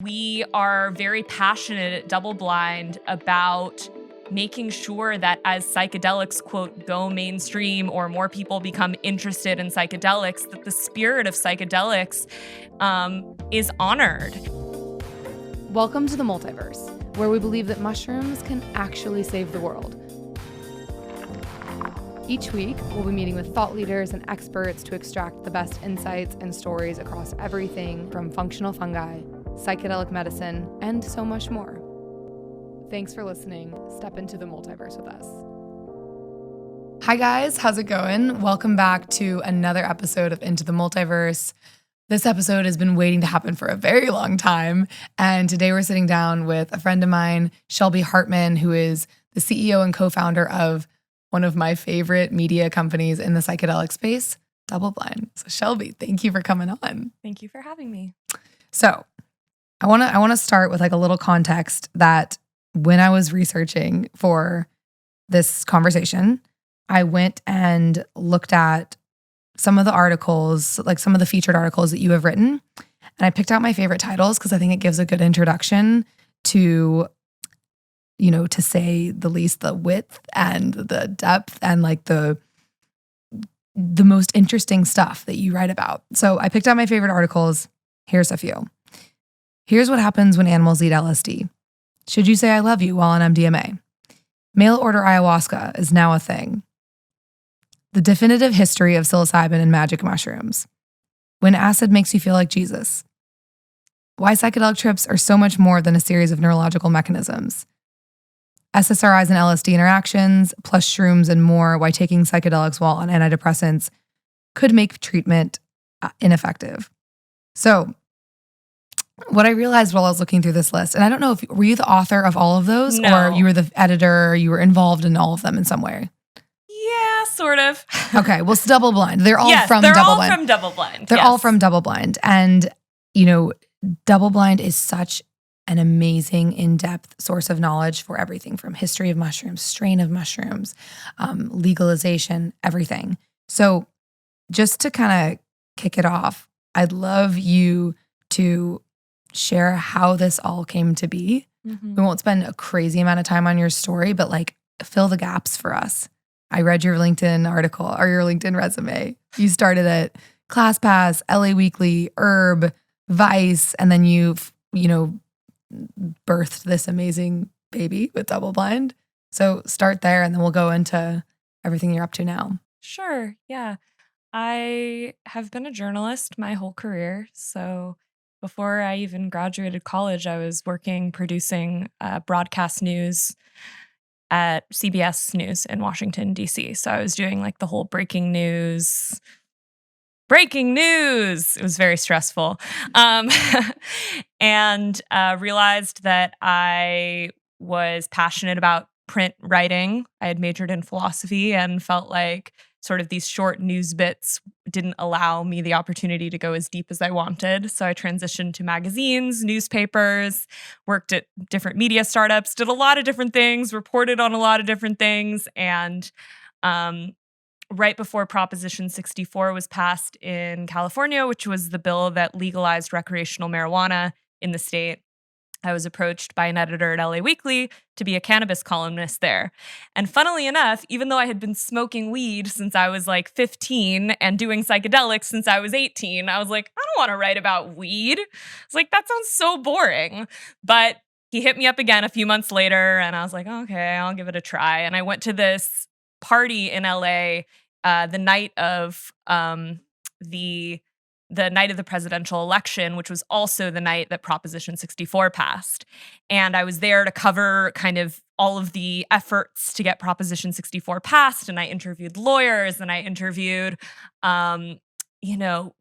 We are very passionate at DoubleBlind about making sure that as psychedelics, quote, go mainstream or more people become interested in psychedelics, that the spirit of psychedelics is honored. Welcome to the Multiverse, where we believe that mushrooms can actually save the world. Each week, we'll be meeting with thought leaders and experts to extract the best insights and stories across everything from functional fungi, psychedelic medicine, and so much more. Thanks for listening. Step into the multiverse with us. Hi guys, how's it going? Welcome back to another episode of Into the Multiverse. This episode has been waiting to happen for a very long time, and today we're sitting down with a friend of mine, Shelby Hartman, who is the CEO and co-founder of one of my favorite media companies in the psychedelic space, DoubleBlind. So Shelby, thank you for coming on. Thank you for having me. So I want to start with like a little context that when I was researching for this conversation, I went and looked at some of the articles, like some of the featured articles that you have written. And I picked out my favorite titles because I think it gives a good introduction to, you know, to say the least, the width and the depth and like the most interesting stuff that you write about. So I picked out my favorite articles. Here's a few. Here's what happens when animals eat LSD. Should you say I love you while on MDMA? Mail order ayahuasca is now a thing. The definitive history of psilocybin and magic mushrooms. When acid makes you feel like Jesus. Why psychedelic trips are so much more than a series of neurological mechanisms. SSRIs and LSD interactions, plus shrooms and more, why taking psychedelics while on antidepressants could make treatment ineffective. So what I realized while I was looking through this list, and I don't know if, were you the author of all of those? No. Or you were the editor, or you were involved in all of them in some way? Yeah, sort of. Okay, well, it's DoubleBlind. They're all from they're DoubleBlind. all from DoubleBlind. They're yes. all from DoubleBlind. And, you know, DoubleBlind is such an amazing, in-depth source of knowledge for everything from history of mushrooms, strain of mushrooms, legalization, everything. So just to kind of kick it off, I'd love you to share how this all came to be. Mm-hmm. We won't spend a crazy amount of time on your story, but like fill the gaps for us. I read your LinkedIn article or your LinkedIn resume. You started at ClassPass, LA Weekly, Herb, Vice, and then you've, you know, birthed this amazing baby with DoubleBlind. So start there and then we'll go into everything you're up to now. Sure, yeah. I have been a journalist my whole career. So before I even graduated college, I was producing broadcast news at CBS News in Washington, D.C. So I was doing like the whole breaking news. It was very stressful. And realized that I was passionate about print writing. I had majored in philosophy and felt like sort of these short news bits didn't allow me the opportunity to go as deep as I wanted. So I transitioned to magazines, newspapers, worked at different media startups, did a lot of different things, reported on a lot of different things. And right before Proposition 64 was passed in California, which was the bill that legalized recreational marijuana in the state, I was approached by an editor at LA Weekly to be a cannabis columnist there. And funnily enough, even though I had been smoking weed since I was like 15 and doing psychedelics since I was 18, I was like, I don't want to write about weed. It's like, that sounds so boring. But he hit me up again a few months later and I was like, okay, I'll give it a try. And I went to this party in LA the night of the night of the presidential election, which was also the night that Proposition 64 passed. And I was there to cover kind of all of the efforts to get Proposition 64 passed. And I interviewed lawyers and I interviewed,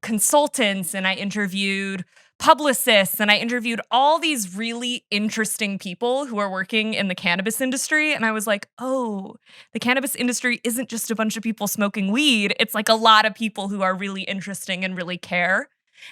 consultants and I interviewed publicists and I interviewed all these really interesting people who are working in the cannabis industry. And I was like, oh, the cannabis industry isn't just a bunch of people smoking weed. It's like a lot of people who are really interesting and really care.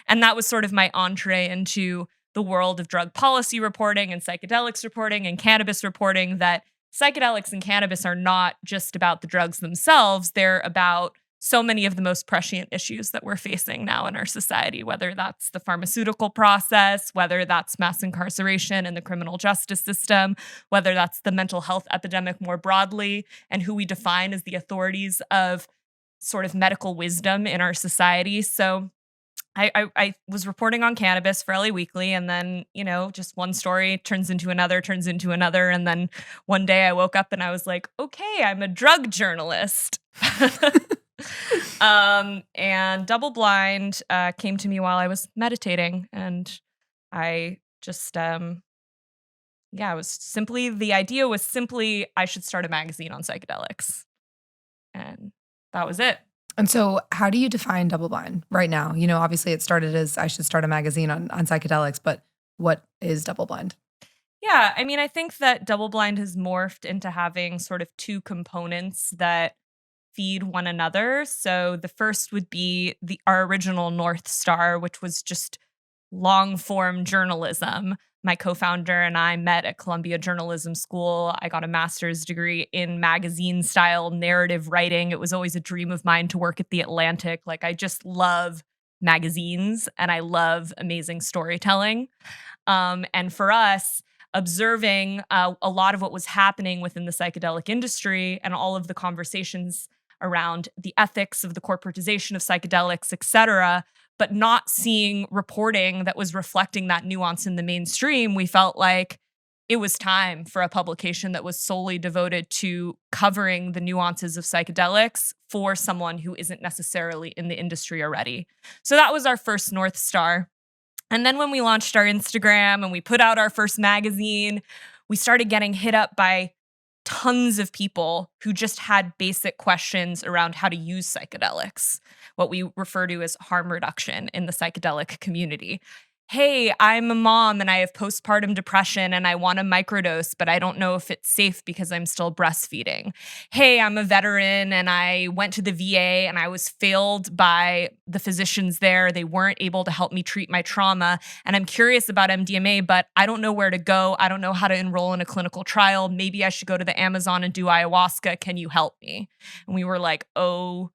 And that was sort of my entree into the world of drug policy reporting and psychedelics reporting and cannabis reporting, that psychedelics and cannabis are not just about the drugs themselves. They're about so many of the most prescient issues that we're facing now in our society, whether that's the pharmaceutical process, whether that's mass incarceration in the criminal justice system, whether that's the mental health epidemic more broadly, and who we define as the authorities of sort of medical wisdom in our society. So I was reporting on cannabis for LA Weekly, and then, just one story turns into another. And then one day I woke up and I was like, okay, I'm a drug journalist. And DoubleBlind came to me while I was meditating, and I just, the idea was simply I should start a magazine on psychedelics. And that was it. And so how do you define DoubleBlind right now? Obviously it started as I should start a magazine on psychedelics, but what is DoubleBlind? Yeah, I mean, I think that DoubleBlind has morphed into having sort of two components that feed one another. So the first would be our original North Star, which was just long form journalism. My co-founder and I met at Columbia Journalism School. I got a master's degree in magazine style narrative writing. It was always a dream of mine to work at The Atlantic. Like, I just love magazines and I love amazing storytelling. And for us, observing a lot of what was happening within the psychedelic industry and all of the conversations around the ethics of the corporatization of psychedelics, et cetera, but not seeing reporting that was reflecting that nuance in the mainstream, we felt like it was time for a publication that was solely devoted to covering the nuances of psychedelics for someone who isn't necessarily in the industry already. So that was our first North Star. And then when we launched our Instagram and we put out our first magazine, we started getting hit up by tons of people who just had basic questions around how to use psychedelics, what we refer to as harm reduction in the psychedelic community. Hey, I'm a mom and I have postpartum depression and I want a microdose, but I don't know if it's safe because I'm still breastfeeding. Hey, I'm a veteran and I went to the VA and I was failed by the physicians there. They weren't able to help me treat my trauma. And I'm curious about MDMA, but I don't know where to go. I don't know how to enroll in a clinical trial. Maybe I should go to the Amazon and do ayahuasca. Can you help me? And we were like, oh,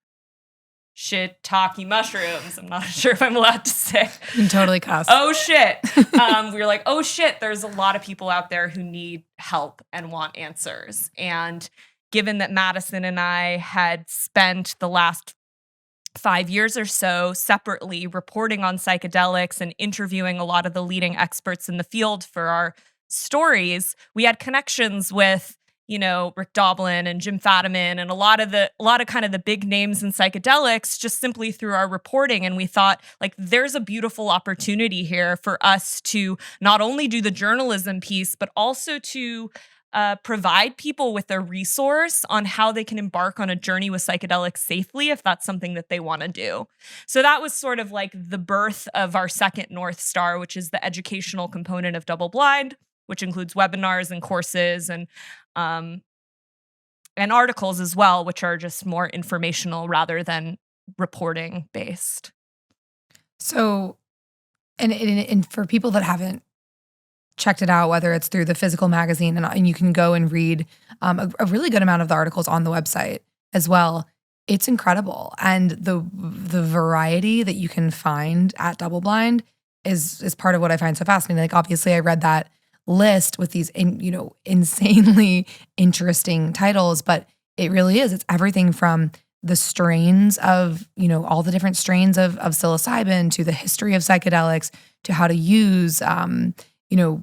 shiitake mushrooms. I'm not sure if I'm allowed to say. You can totally cuss. Oh, shit. We were like, oh, shit, there's a lot of people out there who need help and want answers. And given that Madison and I had spent the last 5 years or so separately reporting on psychedelics and interviewing a lot of the leading experts in the field for our stories, we had connections with Rick Doblin and Jim Fadiman and a lot of kind of the big names in psychedelics just simply through our reporting. And we thought, like, there's a beautiful opportunity here for us to not only do the journalism piece, but also to provide people with a resource on how they can embark on a journey with psychedelics safely if that's something that they want to do. So that was sort of like the birth of our second North Star, which is the educational component of DoubleBlind, which includes webinars and courses and articles as well, which are just more informational rather than reporting based. So, and for people that haven't checked it out, whether it's through the physical magazine and you can go and read a really good amount of the articles on the website as well. It's incredible. And the variety that you can find at DoubleBlind is part of what I find so fascinating. Like, obviously I read that list with these insanely interesting titles, but it really is. It's everything from the strains of, all the different strains of psilocybin to the history of psychedelics to how to use, how to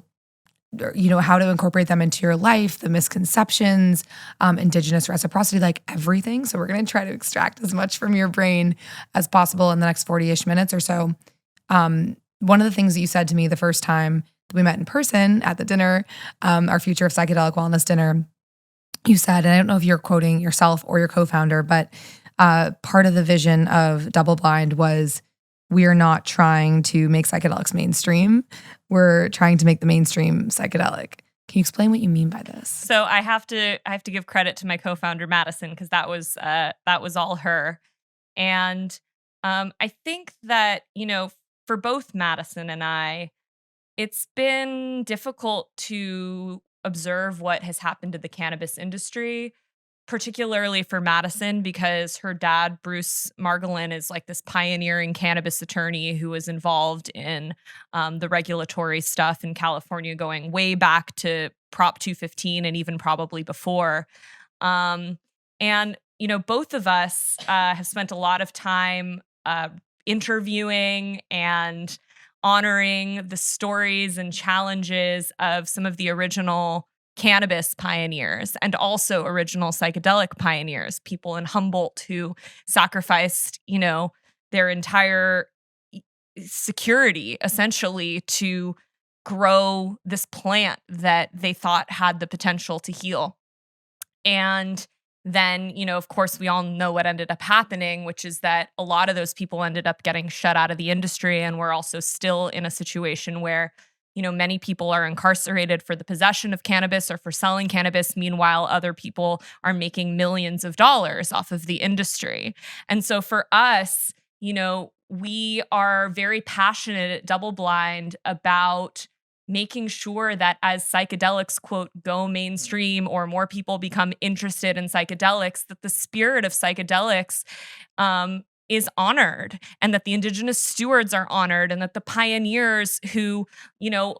incorporate them into your life, the misconceptions, indigenous reciprocity, like everything. So we're going to try to extract as much from your brain as possible in the next 40-ish minutes or so. One of the things that you said to me the first time that we met in person at the dinner, our Future of Psychedelic Wellness dinner, you said, and I don't know if you're quoting yourself or your co-founder, but part of the vision of DoubleBlind was we are not trying to make psychedelics mainstream. We're trying to make the mainstream psychedelic. Can you explain what you mean by this? So I have to give credit to my co-founder Madison because that was all her. And I think that for both Madison and I, it's been difficult to observe what has happened to the cannabis industry particularly for Madison, because her dad, Bruce Margolin, is like this pioneering cannabis attorney who was involved in the regulatory stuff in California going way back to Prop 215 and even probably before. And, both of us have spent a lot of time interviewing and honoring the stories and challenges of some of the original cannabis pioneers and also original psychedelic pioneers, people in Humboldt who sacrificed, their entire security essentially to grow this plant that they thought had the potential to heal. And then, of course, we all know what ended up happening, which is that a lot of those people ended up getting shut out of the industry. And we're also still in a situation where, many people are incarcerated for the possession of cannabis or for selling cannabis. Meanwhile, other people are making millions of dollars off of the industry. And so for us, we are very passionate at DoubleBlind about making sure that as psychedelics, quote, go mainstream or more people become interested in psychedelics, that the spirit of psychedelics is honored and that the indigenous stewards are honored and that the pioneers who,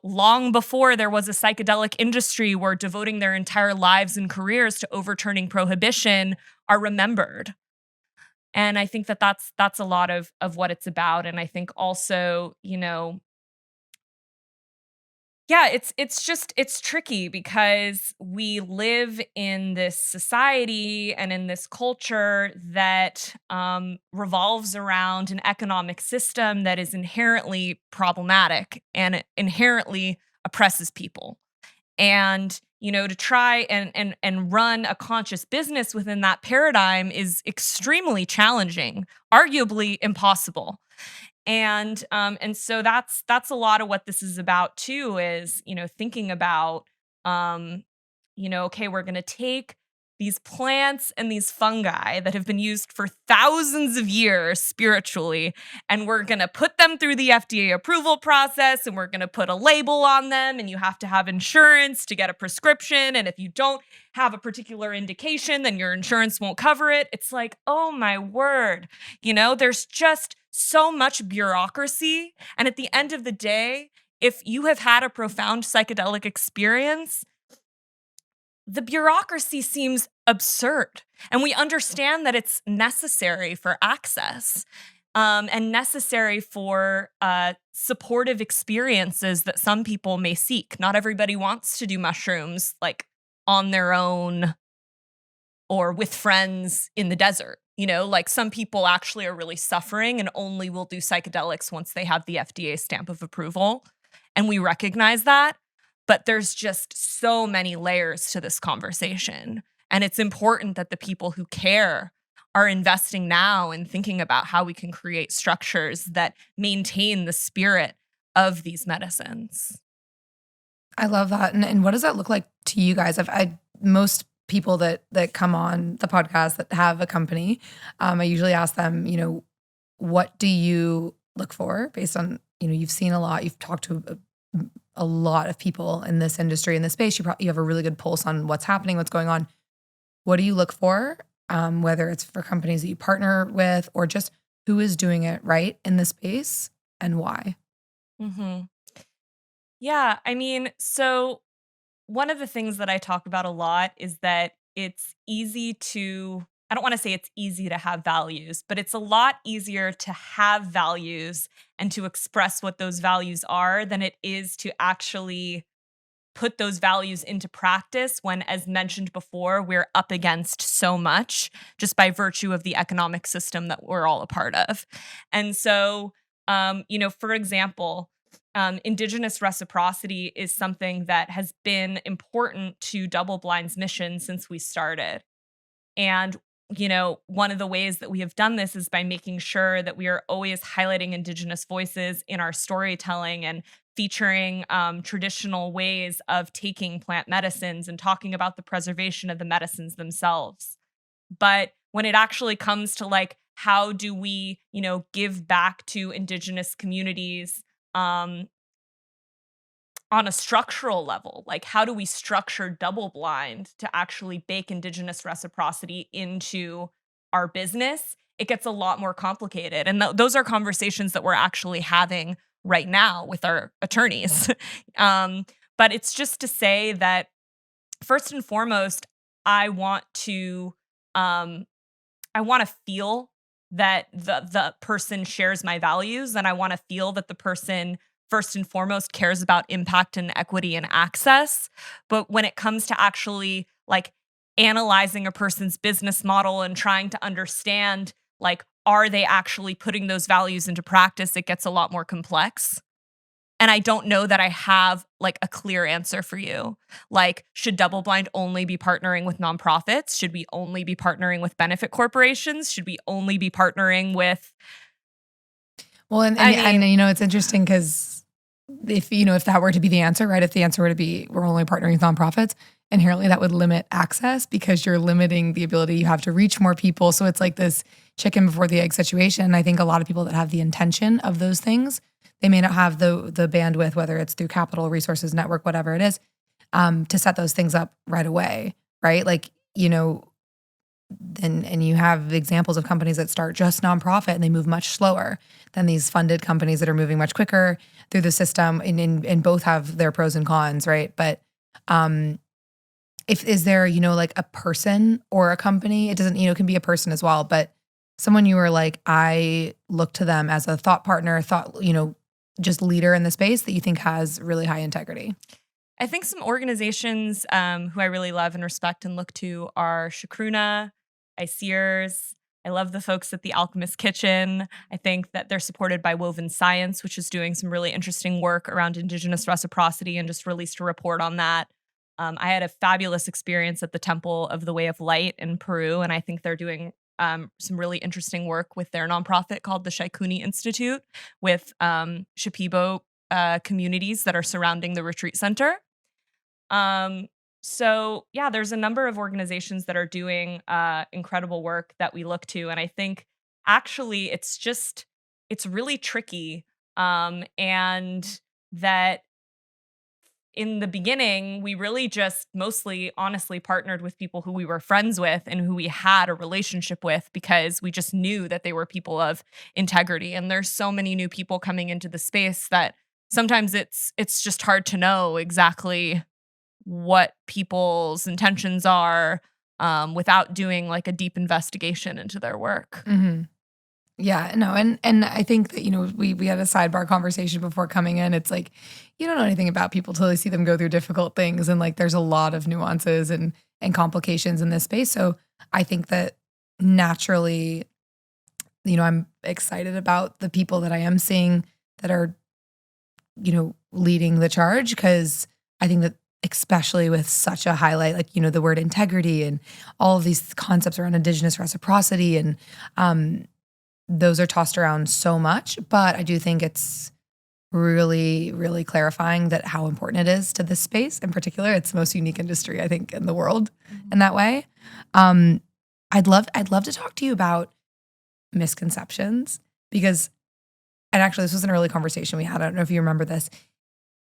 long before there was a psychedelic industry were devoting their entire lives and careers to overturning prohibition are remembered. And I think that that's a lot of what it's about. And I think also, yeah, it's tricky because we live in this society and in this culture that revolves around an economic system that is inherently problematic and it inherently oppresses people. And to try and run a conscious business within that paradigm is extremely challenging, arguably impossible. And so that's a lot of what this is about too, is, thinking about, okay, we're going to take these plants and these fungi that have been used for thousands of years spiritually, and we're going to put them through the FDA approval process, and we're going to put a label on them, and you have to have insurance to get a prescription. And if you don't have a particular indication, then your insurance won't cover it. It's like, oh my word, there's just so much bureaucracy. And at the end of the day, if you have had a profound psychedelic experience, the bureaucracy seems absurd. And we understand that it's necessary for access and necessary for supportive experiences that some people may seek. Not everybody wants to do mushrooms like on their own or with friends in the desert. Like some people actually are really suffering and only will do psychedelics once they have the FDA stamp of approval. And we recognize that. But there's just so many layers to this conversation. And it's important that the people who care are investing now and thinking about how we can create structures that maintain the spirit of these medicines. I love that. And what does that look like to you guys? Most people that come on the podcast that have a company, I usually ask them, what do you look for based on, you've seen a lot, you've talked to a lot of people in this industry, in this space. You have a really good pulse on what's happening, what's going on. What do you look for, whether it's for companies that you partner with or just who is doing it right in the space and why? Mm-hmm. Yeah, so one of the things that I talk about a lot is that it's easy to, I don't want to say it's easy to have values, but it's a lot easier to have values and to express what those values are than it is to actually put those values into practice when, as mentioned before, we're up against so much just by virtue of the economic system that we're all a part of. And so, for example, indigenous reciprocity is something that has been important to DoubleBlind's mission since we started. And, one of the ways that we have done this is by making sure that we are always highlighting indigenous voices in our storytelling and featuring traditional ways of taking plant medicines and talking about the preservation of the medicines themselves. But when it actually comes to like, how do we, give back to indigenous communities, on a structural level, like how do we structure DoubleBlind to actually bake indigenous reciprocity into our business, it gets a lot more complicated. And those are conversations that we're actually having right now with our attorneys. But it's just to say that first and foremost, I want to um, feel that the person shares my values, and I want to feel that the person first and foremost cares about impact and equity and access. But when it comes to actually like analyzing a person's business model and trying to understand like are they actually putting those values into practice, it gets a lot more complex. And I don't know that I have like a clear answer for you. Like, should DoubleBlind only be partnering with nonprofits? Should we only be partnering with benefit corporations? Should we only be partnering with? Well, and it's interesting because if that were to be the answer, right? If the answer were to be we're only partnering with nonprofits, inherently that would limit access because you're limiting the ability you have to reach more people. So it's like this chicken before the egg situation. I think a lot of people that have the intention of those things, they may not have the bandwidth, whether it's through capital, resources, network, whatever it is, to set those things up right away, right? Like, and you have examples of companies that start just nonprofit and they move much slower than these funded companies that are moving much quicker through the system, and both have their pros and cons, right? But is there, like a person or a company, it doesn't, it can be a person as well, but someone you were like, I look to them as a thought partner, just leader in the space that you think has really high integrity? I think some organizations who I really love and respect and look to are Shakruna, ICEERS. I love the folks at the Alchemist Kitchen. I think that they're supported by Woven Science, which is doing some really interesting work around indigenous reciprocity and just released a report on that. I had a fabulous experience at the Temple of the Way of Light in Peru, and I think they're doing some really interesting work with their nonprofit called the Shaikuni Institute with Shipibo communities that are surrounding the retreat center. So yeah, there's a number of organizations that are doing incredible work that we look to. And I think actually it's really tricky. And that in the beginning, we really just mostly honestly partnered with people who we were friends with and who we had a relationship with because we just knew that they were people of integrity. And there's so many new people coming into the space that sometimes it's just hard to know exactly what people's intentions are without doing like a deep investigation into their work. Mm-hmm. Yeah, no, and I think that, we had a sidebar conversation before coming in. It's like, you don't know anything about people till you see them go through difficult things. And like, there's a lot of nuances and complications in this space. So I think that naturally, I'm excited about the people that I am seeing that are, leading the charge. Because I think that especially with such a highlight, like, the word integrity and all of these concepts around indigenous reciprocity and, those are tossed around so much, but I do think it's really, really clarifying that how important it is to this space in particular. It's the most unique industry, I think, in the world in that way. I'd love to talk to you about misconceptions because, and actually this was an early conversation we had. I don't know if you remember this.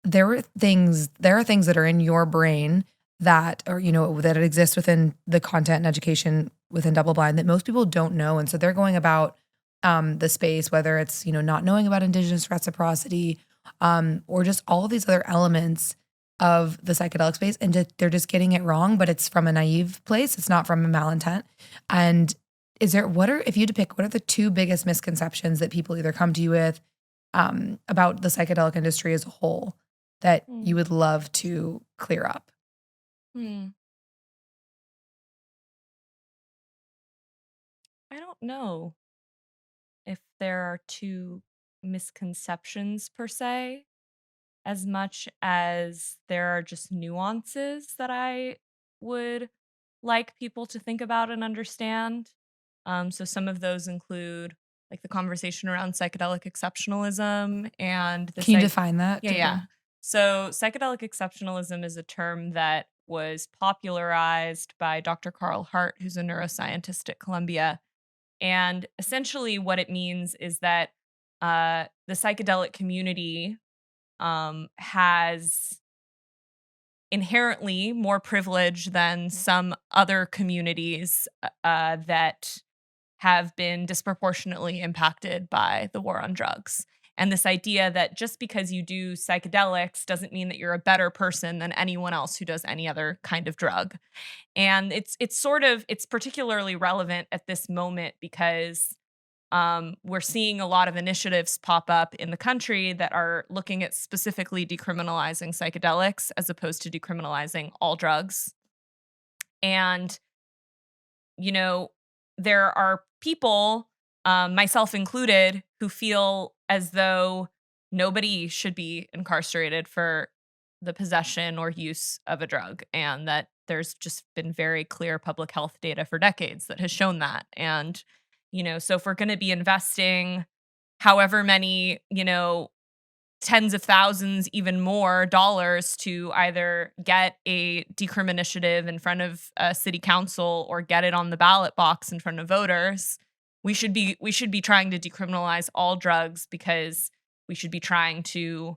There are things that are in your brain that, or, that exist within the content and education within DoubleBlind that most people don't know. And so they're going about the space, whether it's, not knowing about indigenous reciprocity, or just all of these other elements of the psychedelic space. And they're just getting it wrong, but it's from a naive place. It's not from a malintent. And if you had to pick, what are the two biggest misconceptions that people either come to you with about the psychedelic industry as a whole that you would love to clear up? I don't know if there are two misconceptions per se, as much as there are just nuances that I would like people to think about and understand. So some of those include like the conversation around psychedelic exceptionalism and the Can you define that? Yeah. So psychedelic exceptionalism is a term that was popularized by Dr. Carl Hart, who's a neuroscientist at Columbia. And essentially what it means is that the psychedelic community has inherently more privilege than some other communities that have been disproportionately impacted by the war on drugs. And this idea that just because you do psychedelics doesn't mean that you're a better person than anyone else who does any other kind of drug. And it's particularly relevant at this moment because we're seeing a lot of initiatives pop up in the country that are looking at specifically decriminalizing psychedelics as opposed to decriminalizing all drugs. And, you know, there are people, myself included, who feel as though nobody should be incarcerated for the possession or use of a drug, and that there's just been very clear public health data for decades that has shown that. And, so if we're going to be investing however many, tens of thousands, even more dollars to either get a decrim initiative in front of city council or get it on the ballot box in front of voters, we should be trying to decriminalize all drugs, because we should be trying to,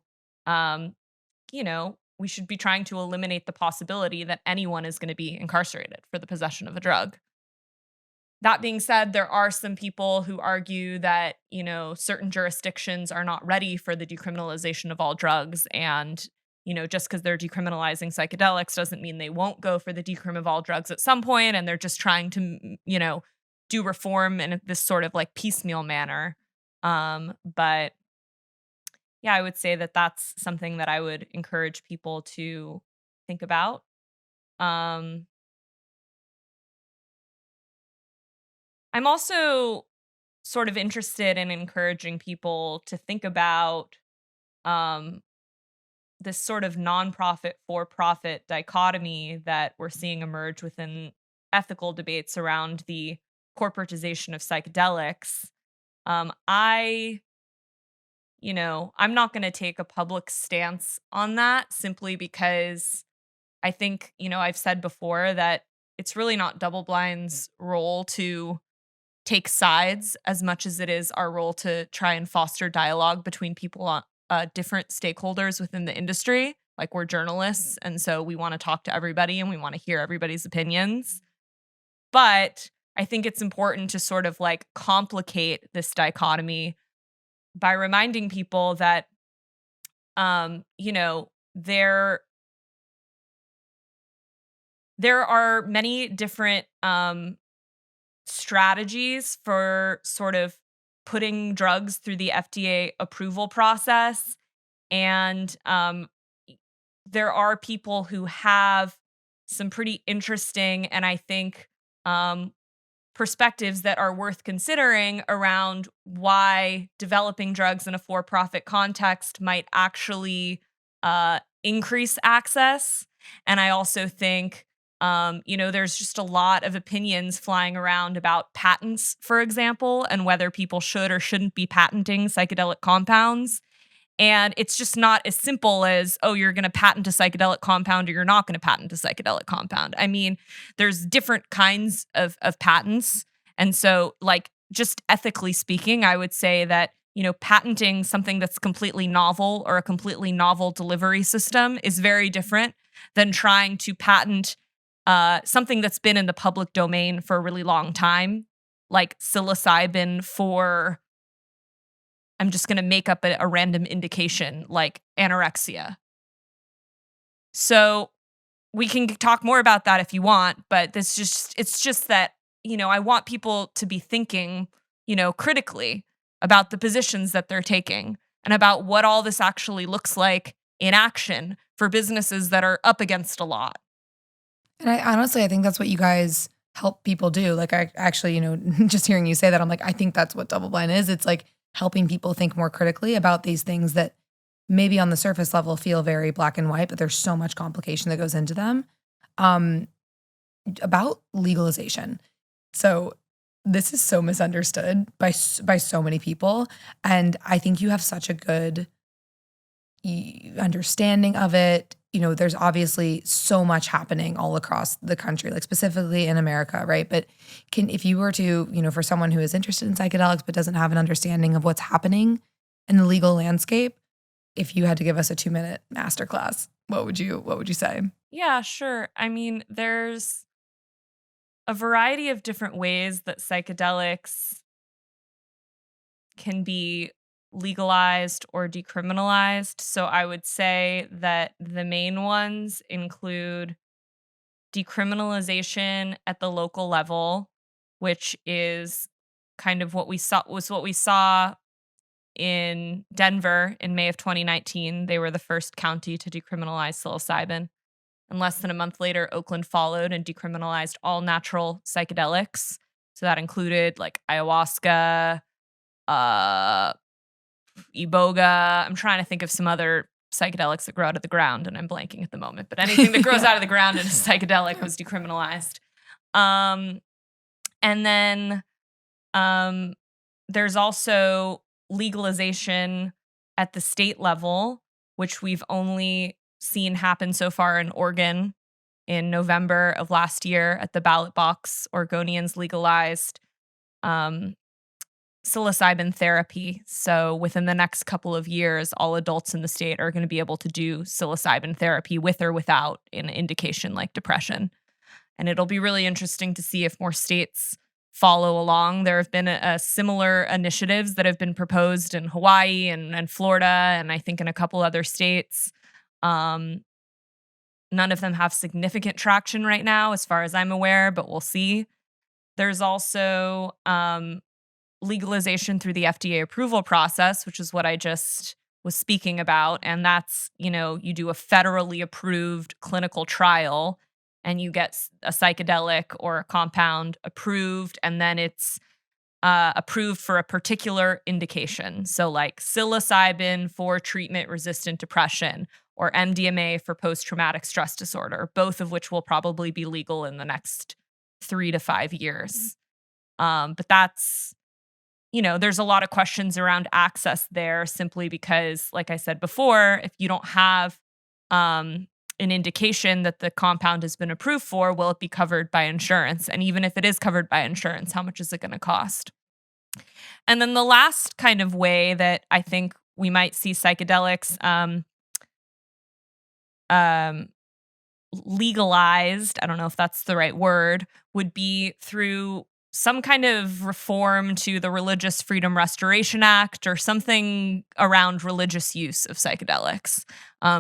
we should be trying to eliminate the possibility that anyone is going to be incarcerated for the possession of a drug. That being said, there are some people who argue that, certain jurisdictions are not ready for the decriminalization of all drugs. And, just because they're decriminalizing psychedelics doesn't mean they won't go for the decrim of all drugs at some point. And they're just trying to, do reform in this sort of like piecemeal manner. But yeah, I would say that that's something that I would encourage people to think about. I'm also sort of interested in encouraging people to think about um, this sort of nonprofit for-profit dichotomy that we're seeing emerge within ethical debates around the corporatization of psychedelics. I'm not going to take a public stance on that simply because I think, I've said before that it's really not DoubleBlind's role to take sides as much as it is our role to try and foster dialogue between people on different stakeholders within the industry. Like, we're journalists, and so we want to talk to everybody and we want to hear everybody's opinions. But I think it's important to sort of like complicate this dichotomy by reminding people that, there are many different strategies for sort of putting drugs through the FDA approval process. And there are people who have some pretty interesting and I think perspectives that are worth considering around why developing drugs in a for-profit context might actually increase access. And I also think there's just a lot of opinions flying around about patents, for example, and whether people should or shouldn't be patenting psychedelic compounds. And it's just not as simple as, oh, you're going to patent a psychedelic compound or you're not going to patent a psychedelic compound. I mean, there's different kinds of patents. And so, like, just ethically speaking, I would say that, patenting something that's completely novel or a completely novel delivery system is very different than trying to patent something that's been in the public domain for a really long time, like psilocybin for, I'm just going to make up a random indication, like anorexia. So we can talk more about that if you want, but it's just that, I want people to be thinking, critically about the positions that they're taking and about what all this actually looks like in action for businesses that are up against a lot. And I think that's what you guys help people do. Like, I actually, just hearing you say that, I'm like, I think that's what DoubleBlind is. It's like helping people think more critically about these things that maybe on the surface level feel very black and white, but there's so much complication that goes into them. About legalization. So this is so misunderstood by so many people. And I think you have such a good understanding of it. There's obviously so much happening all across the country, like specifically in America, right? But if you were to, for someone who is interested in psychedelics but doesn't have an understanding of what's happening in the legal landscape, if you had to give us a 2-minute masterclass, what would you say? Yeah, sure. I mean, there's a variety of different ways that psychedelics can be legalized or decriminalized. So I would say that the main ones include decriminalization at the local level, which is kind of what we saw in Denver in May of 2019. They were the first county to decriminalize psilocybin. And less than a month later, Oakland followed and decriminalized all natural psychedelics. So that included like ayahuasca, iboga. I'm trying to think of some other psychedelics that grow out of the ground, and I'm blanking at the moment. But anything that grows out of the ground and is psychedelic was decriminalized. And then there's also legalization at the state level, which we've only seen happen so far in Oregon. In November of last year at the ballot box, Oregonians legalized psilocybin therapy. So within the next couple of years, all adults in the state are going to be able to do psilocybin therapy with or without an indication like depression. And it'll be really interesting to see if more states follow along. There have been similar initiatives that have been proposed in Hawaii and Florida, and I think in a couple other states. None of them have significant traction right now, as far as I'm aware, but we'll see. There's also legalization through the FDA approval process, which is what I just was speaking about. And that's, you do a federally approved clinical trial and you get a psychedelic or a compound approved, and then it's approved for a particular indication. So like psilocybin for treatment-resistant depression or MDMA for post-traumatic stress disorder, both of which will probably be legal in the next 3 to 5 years. But that's, there's a lot of questions around access there simply because, like I said before, if you don't have an indication that the compound has been approved for, will it be covered by insurance? And even if it is covered by insurance, how much is it going to cost? And then the last kind of way that I think we might see psychedelics legalized, I don't know if that's the right word, would be through some kind of reform to the Religious Freedom Restoration Act or something around religious use of psychedelics.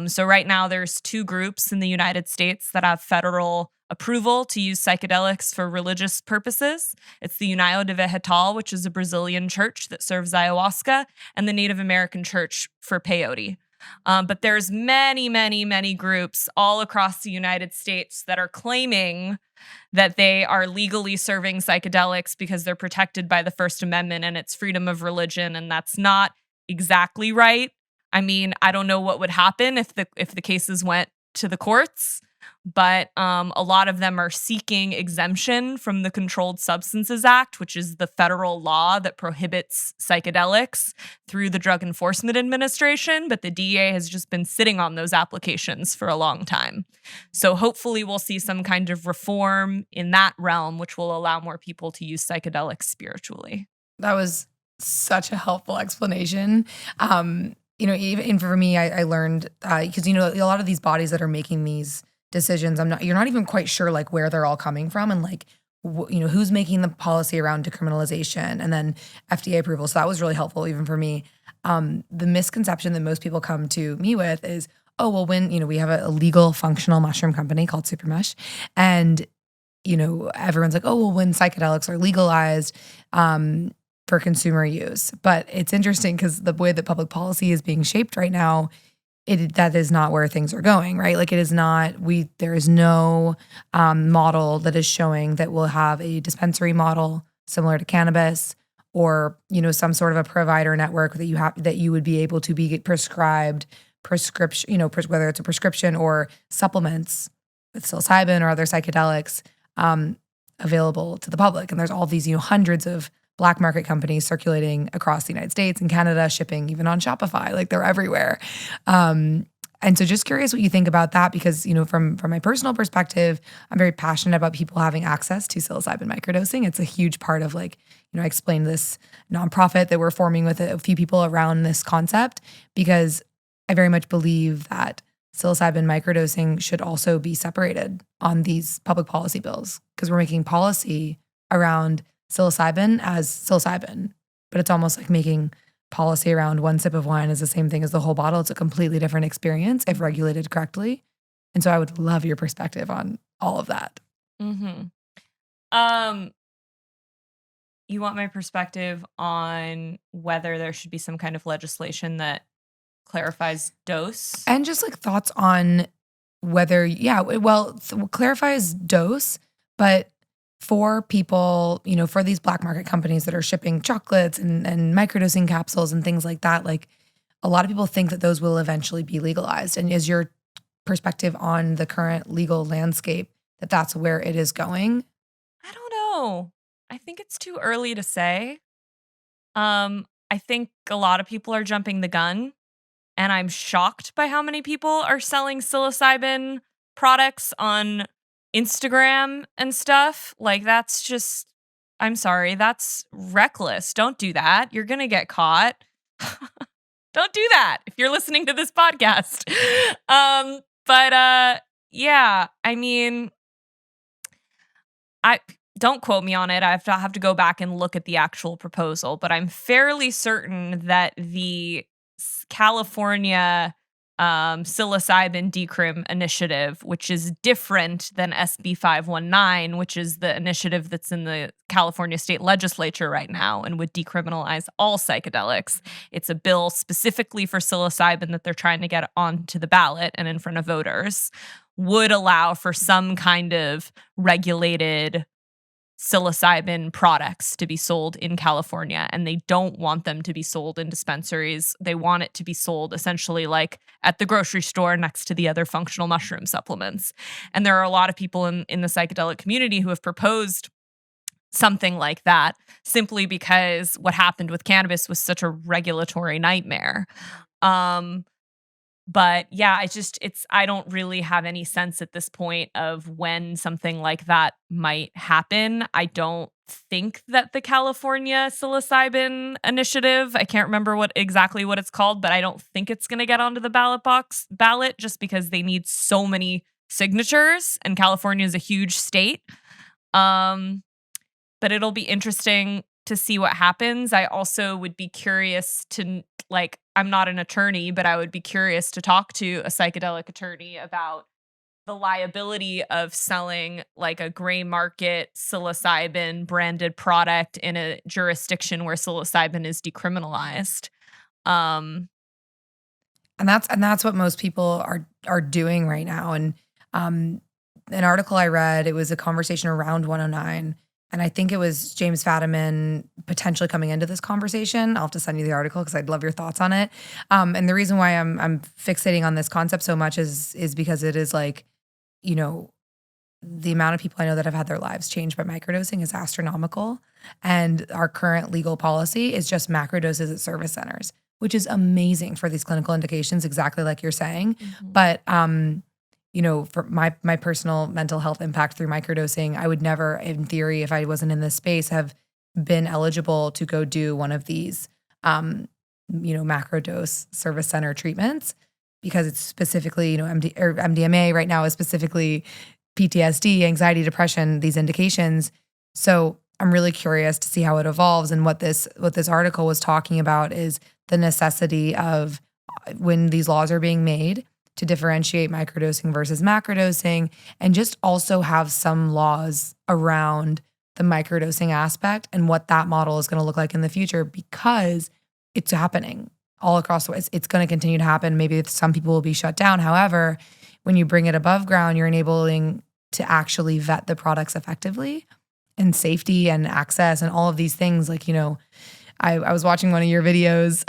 So right now there's 2 groups in the United States that have federal approval to use psychedelics for religious purposes. It's the União de Vegetal, which is a Brazilian church that serves ayahuasca, and the Native American Church for peyote. But there's many, many, many groups all across the United States that are claiming that they are legally serving psychedelics because they're protected by the First Amendment and it's freedom of religion, and that's not exactly right. I mean, I don't know what would happen if the cases went to the courts, but a lot of them are seeking exemption from the Controlled Substances Act, which is the federal law that prohibits psychedelics through the Drug Enforcement Administration. But the DEA has just been sitting on those applications for a long time. So hopefully we'll see some kind of reform in that realm, which will allow more people to use psychedelics spiritually. That was such a helpful explanation. Even for me, I learned because a lot of these bodies that are making these decisions, you're not even quite sure like where they're all coming from and like who's making the policy around decriminalization and then FDA approval. So that was really helpful even for me. The misconception that most people come to me with is, oh well, when we have a legal functional mushroom company called Supermesh, and everyone's like, oh well, when psychedelics are legalized for consumer use. But it's interesting because the way that public policy is being shaped right now, that is not where things are going, right? Like it is not, there is no model that is showing that we'll have a dispensary model similar to cannabis or, some sort of a provider network that you would be able to be prescribed prescription, whether it's a prescription or supplements with psilocybin or other psychedelics available to the public. And there's all these, hundreds of black market companies circulating across the United States and Canada, shipping even on Shopify, like they're everywhere. And so just curious what you think about that, because, from my personal perspective, I'm very passionate about people having access to psilocybin microdosing. It's a huge part of I explained this nonprofit that we're forming with a few people around this concept, because I very much believe that psilocybin microdosing should also be separated on these public policy bills because we're making policy around psilocybin as psilocybin, but it's almost like making policy around one sip of wine is the same thing as the whole bottle. It's a completely different experience if regulated correctly. And so I would love your perspective on all of that. Mm-hmm. You want my perspective on whether there should be some kind of legislation that clarifies dose? And just like thoughts on whether, clarifies dose, but for people, for these black market companies that are shipping chocolates and microdosing capsules and things like that, like a lot of people think that those will eventually be legalized. And is your perspective on the current legal landscape that that's where it is going? I don't know. I think it's too early to say. I think a lot of people are jumping the gun, and I'm shocked by how many people are selling psilocybin products on Instagram and stuff. Like, that's just, I'm sorry, that's reckless. Don't do that. You're going to get caught. Don't do that if you're listening to this podcast. Yeah, I mean, don't quote me on it. I have to go back and look at the actual proposal, but I'm fairly certain that the California psilocybin decrim initiative, which is different than SB 519, which is the initiative that's in the California state legislature right now and would decriminalize all psychedelics. It's a bill specifically for psilocybin that they're trying to get onto the ballot and in front of voters, would allow for some kind of regulated psilocybin products to be sold in California, and they don't want them to be sold in dispensaries. They want it to be sold essentially like at the grocery store next to the other functional mushroom supplements. And there are a lot of people in the psychedelic community who have proposed something like that simply because what happened with cannabis was such a regulatory nightmare. But yeah, I don't really have any sense at this point of when something like that might happen. I don't think that the California psilocybin initiative, I can't remember exactly what it's called, but I don't think it's going to get onto the ballot just because they need so many signatures and California is a huge state. But it'll be interesting to see what happens. I also would be curious to, I'm not an attorney, but I would be curious to talk to a psychedelic attorney about the liability of selling like a gray market psilocybin branded product in a jurisdiction where psilocybin is decriminalized. And that's what most people are doing right now. And an article I read, it was a conversation around 109. And I think it was James Fadiman potentially coming into this conversation. I'll have to send you the article because I'd love your thoughts on it. And the reason why I'm fixating on this concept so much is because it is like, the amount of people I know that have had their lives changed by microdosing is astronomical. And our current legal policy is just macrodoses at service centers, which is amazing for these clinical indications, exactly like you're saying. Mm-hmm. But for my personal mental health impact through microdosing, I would never, in theory, if I wasn't in this space, have been eligible to go do one of these, macrodose service center treatments because it's specifically, MDMA right now is specifically PTSD, anxiety, depression, these indications. So I'm really curious to see how it evolves. And what this article was talking about is the necessity of when these laws are being made to differentiate microdosing versus macrodosing, and just also have some laws around the microdosing aspect and what that model is going to look like in the future, because it's happening all across the way. It's going to continue to happen. Maybe some people will be shut down. However, when you bring it above ground, you're enabling to actually vet the products effectively and safety and access and all of these things. Like, I was watching one of your videos,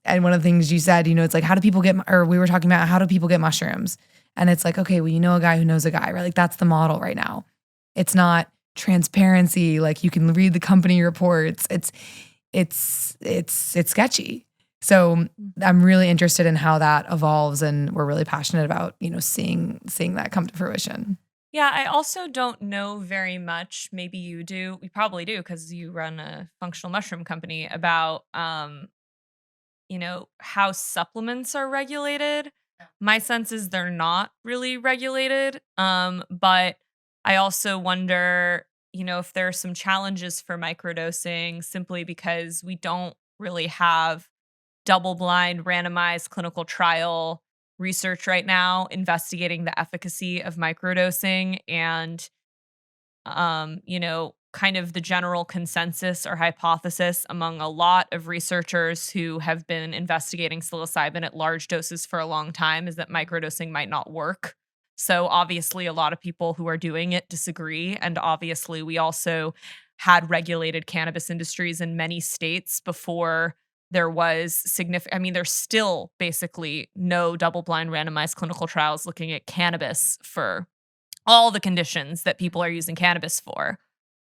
and one of the things you said, it's like, how do people we were talking about how do people get mushrooms? And it's like, okay, well, a guy who knows a guy, right? Like, that's the model right now. It's not transparency. Like, you can read the company reports. It's sketchy. So I'm really interested in how that evolves, and we're really passionate about, seeing that come to fruition. Yeah, I also don't know very much. Maybe you do. You probably do because you run a functional mushroom company about how supplements are regulated. My sense is they're not really regulated. But I also wonder, if there are some challenges for microdosing simply because we don't really have double blind randomized clinical trial research right now investigating the efficacy of microdosing and kind of the general consensus or hypothesis among a lot of researchers who have been investigating psilocybin at large doses for a long time is that microdosing might not work. So obviously a lot of people who are doing it disagree. And obviously we also had regulated cannabis industries in many states before there was significant, there's still basically no double blind randomized clinical trials looking at cannabis for all the conditions that people are using cannabis for.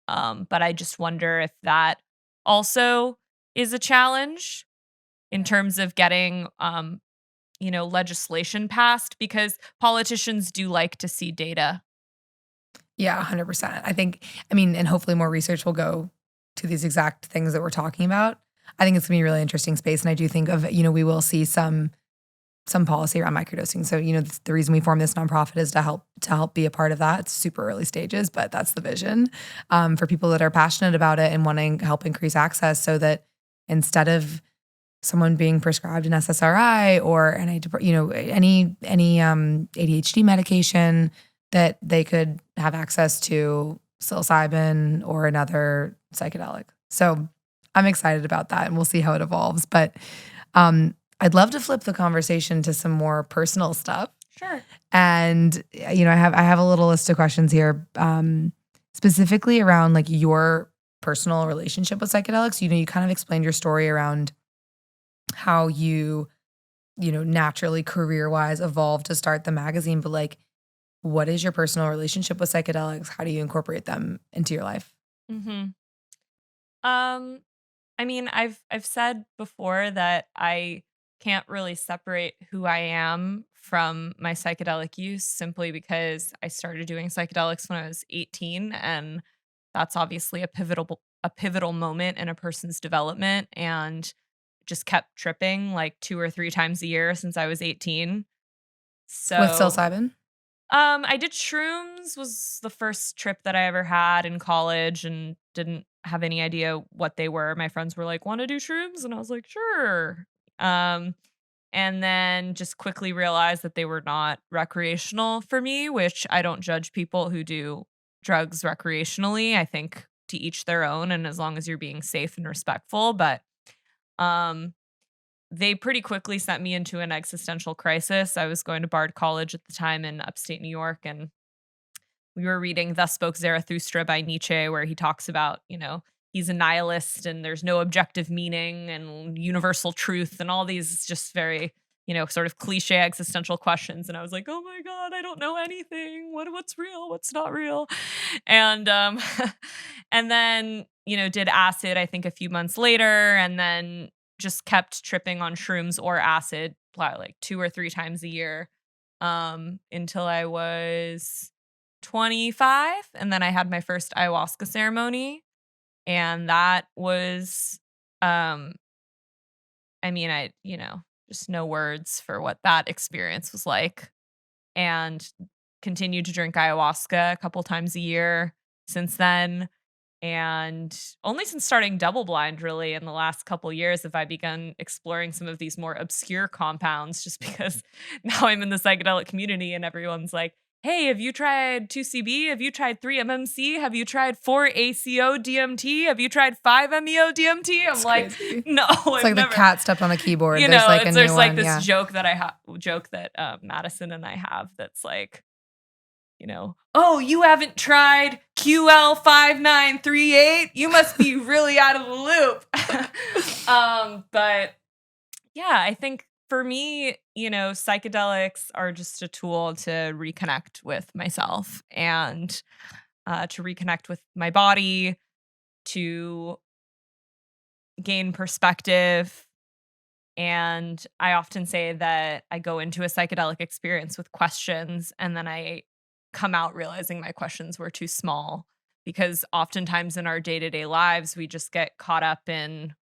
But I just wonder if that also is a challenge in terms of getting, legislation passed because politicians do like to see data. Yeah, 100%. And hopefully more research will go to these exact things that we're talking about. I think it's going to be a really interesting space. And I do think we will see some policy around microdosing. So, the reason we formed this nonprofit is to help be a part of that. It's super early stages, but that's the vision for people that are passionate about it and wanting to help increase access so that instead of someone being prescribed an SSRI or any ADHD medication, that they could have access to psilocybin or another psychedelic. So I'm excited about that and we'll see how it evolves. But I'd love to flip the conversation to some more personal stuff. Sure. And I have a little list of questions here, specifically around like your personal relationship with psychedelics. You kind of explained your story around how you naturally career-wise evolved to start the magazine, but like, what is your personal relationship with psychedelics? How do you incorporate them into your life? Mm-hmm. I've said before that I can't really separate who I am from my psychedelic use simply because I started doing psychedelics when I was 18, and that's obviously a pivotal moment in a person's development, and just kept tripping like 2 or 3 times a year since I was 18. So With psilocybin? I did shrooms, was the first trip that I ever had in college and didn't have any idea what they were. My friends were like, "Want to do shrooms?" And I was like, "Sure." And then just quickly realized that they were not recreational for me, which I don't judge people who do drugs recreationally. I think to each their own, and as long as you're being safe and respectful. But they pretty quickly sent me into an existential crisis. I was going to Bard College at the time in upstate New York, and we were reading Thus Spoke Zarathustra by Nietzsche, where he talks about, he's a nihilist and there's no objective meaning and universal truth and all these just very, sort of cliche existential questions. And I was like, oh my God, I don't know anything. What's real? What's not real? And and then, did acid, I think a few months later, and then just kept tripping on shrooms or acid like 2 or 3 times a year until I was 25. And then I had my first ayahuasca ceremony. And that was, just no words for what that experience was like. And continued to drink ayahuasca a couple times a year since then. And only since starting DoubleBlind, really, in the last couple years have I begun exploring some of these more obscure compounds, just because now I'm in the psychedelic community and everyone's like, hey, have you tried 2CB? Have you tried 3-MMC? Have you tried 4-ACO-DMT? Have you tried 5-MeO-DMT? I'm like, crazy. no, It's I've like never. the cat stepped on the keyboard. There's There's like this joke that Madison and I have that's like, oh, you haven't tried QL5938? You must be really out of the loop. But yeah, I think for me, psychedelics are just a tool to reconnect with myself and to reconnect with my body, to gain perspective. And I often say that I go into a psychedelic experience with questions, and then I come out realizing my questions were too small, because oftentimes in our day-to-day lives, we just get caught up in